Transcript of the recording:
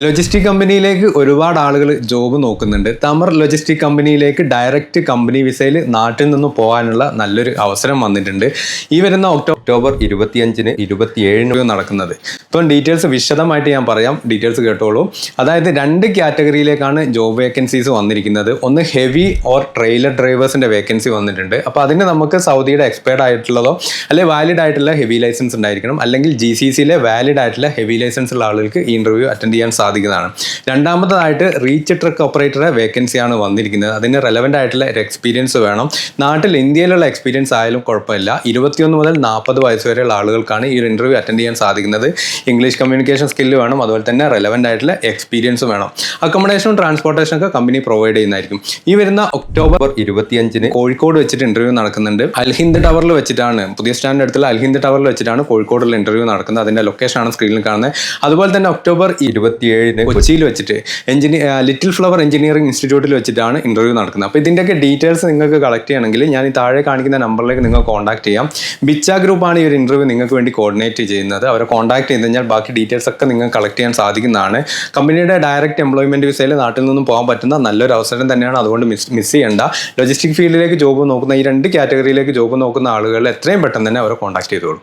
Logistic കമ്പനിയിലേക്ക് ഒരുപാട് ആളുകൾ ജോബ് നോക്കുന്നുണ്ട്. തമർ ലോജിസ്റ്റിക് കമ്പനിയിലേക്ക് ഡയറക്റ്റ് കമ്പനി വിസയിൽ നാട്ടിൽ നിന്ന് പോകാനുള്ള നല്ലൊരു അവസരം വന്നിട്ടുണ്ട്. ഈ വരുന്ന ഒക്ടോബർ 25-ന് 27-ന് നടക്കുന്നത്. ഇപ്പം ഡീറ്റെയിൽസ് വിശദമായിട്ട് ഞാൻ പറയാം, ഡീറ്റെയിൽസ് കേട്ടോളൂ. അതായത് 2 കാറ്റഗറിയിലേക്കാണ് ജോബ് വേക്കൻസീസ് വന്നിരിക്കുന്നത്. ഒന്ന് ഹെവി ഓർ ട്രെയിലർ ഡ്രൈവേഴ്സിൻ്റെ വേക്കൻസി വന്നിട്ടുണ്ട്. അപ്പോൾ അതിന് നമുക്ക് സൗദിയുടെ എക്സ്പയർഡ് ആയിട്ടുള്ളതോ അല്ലെങ്കിൽ വാലിഡ് ആയിട്ടുള്ള ഹെവി ലൈസൻസ് ഉണ്ടായിരിക്കണം, അല്ലെങ്കിൽ GCCയിലെ വാലിഡ് ആയിട്ടുള്ള ഹെവി ലൈസൻസ് ഉള്ള ആളുകൾക്ക് ഈ ഇൻ്റർവ്യൂ അറ്റൻഡ് ചെയ്യാൻ സാധിക്കുന്നതാണ്. രണ്ടാമതായിട്ട് റീച്ച് ട്രക്ക് ഓപ്പറേറ്ററെ വേക്കൻസിയാണ് വന്നിരിക്കുന്നത്. അതിന് റെലവൻ്റ് ആയിട്ടുള്ള ഒരു എക്സ്പീരിയൻസ് വേണം. നാട്ടിൽ ഇന്ത്യയിലുള്ള എക്സ്പീരിയൻസ് ആയാലും കുഴപ്പമില്ല. 21 മുതൽ 40 വയസ്സ് വരെയുള്ള ആളുകൾക്കാണ് ഈ ഒരു ഇൻ്റർവ്യൂ അറ്റൻഡ് ചെയ്യാൻ സാധിക്കുന്നത്. ഇംഗ്ലീഷ് കമ്മ്യൂണിക്കേഷൻ സ്കില്ല് വേണം, അതുപോലെ തന്നെ റെലവൻ്റ് ആയിട്ടുള്ള എക്സ്പീരിയൻസ് വേണം. അക്കോമഡേഷനും ട്രാൻസ്പോർട്ടേഷനും ഒക്കെ കമ്പനി പ്രൊവൈഡ് ചെയ്യുന്നതായിരിക്കും. ഈ വരുന്ന ഒക്ടോബർ 25-ന് കോഴിക്കോട് വെച്ചിട്ട് ഇൻ്റർവ്യൂ നടക്കുന്നുണ്ട്. അൽഹിന്ദ് ടവറിൽ വെച്ചിട്ടാണ്, പുതിയ സ്റ്റാൻഡിൻ്റെ അടുത്തുള്ള അൽഹിന്ദ് ടവറിൽ വെച്ചിട്ടാണ് കോഴിക്കോടുള്ള ഇൻ്റർവ്യൂ നടക്കുന്നത്. അതിൻ്റെ ലൊക്കേഷനാണ് സ്ക്രീനിൽ കാണുന്നത്. അതുപോലെ തന്നെ ഒക്ടോബർ 27-ന് കൊച്ചിയിൽ വെച്ചിട്ട് ലിറ്റിൽ ഫ്ലവർ എഞ്ചിനീയറിംഗ് ഇൻസ്റ്റിറ്റ്യൂട്ടിൽ വെച്ചിട്ടാണ് ഇൻ്റർവ്യൂ നടക്കുന്നത്. അപ്പോൾ ഇതിൻ്റെയൊക്കെ ഡീറ്റെയിൽസ് നിങ്ങൾക്ക് കളക്ട് ചെയ്യണമെങ്കിൽ ഞാൻ ഈ താഴെ കാണിക്കുന്ന നമ്പറിലേക്ക് നിങ്ങൾ കോൺടാക്ട് ചെയ്യാം. ബിച്ച ഗ്രൂപ്പാണ് ഈ ഒരു ഇൻ്റർവ്യൂ നിങ്ങൾക്ക് വേണ്ടി കോർഡിനേറ്റ് ചെയ്യുന്നത്. അവരെ കോൺടാക്ട് ചെയ്ത് കഴിഞ്ഞാൽ ബാക്കി ഡീറ്റെയിൽസ് ഒക്കെ നിങ്ങൾക്ക് കളക്ട് ചെയ്യാൻ സാധിക്കുന്നതാണ്. കമ്പനിയുടെ ഡയറക്റ്റ് എംപ്ലോയ്മെൻറ്റ് വിസയിൽ നാട്ടിൽ നിന്നും പോകാൻ പറ്റുന്ന നല്ലൊരു അവസരം തന്നെയാണ്. അതുകൊണ്ട് മിസ് ചെയ്യേണ്ട. ലോജിസ്റ്റിക് ഫീൽഡിലേക്ക് ജോബ് നോക്കുന്ന ഈ 2 കാറ്റഗറിയിലേക്ക് ജോബ് നോക്കുന്ന ആളുകൾ എത്രയും പെട്ടെന്ന് തന്നെ അവരെ കോൺടാക്ട് ചെയ്തോളൂ.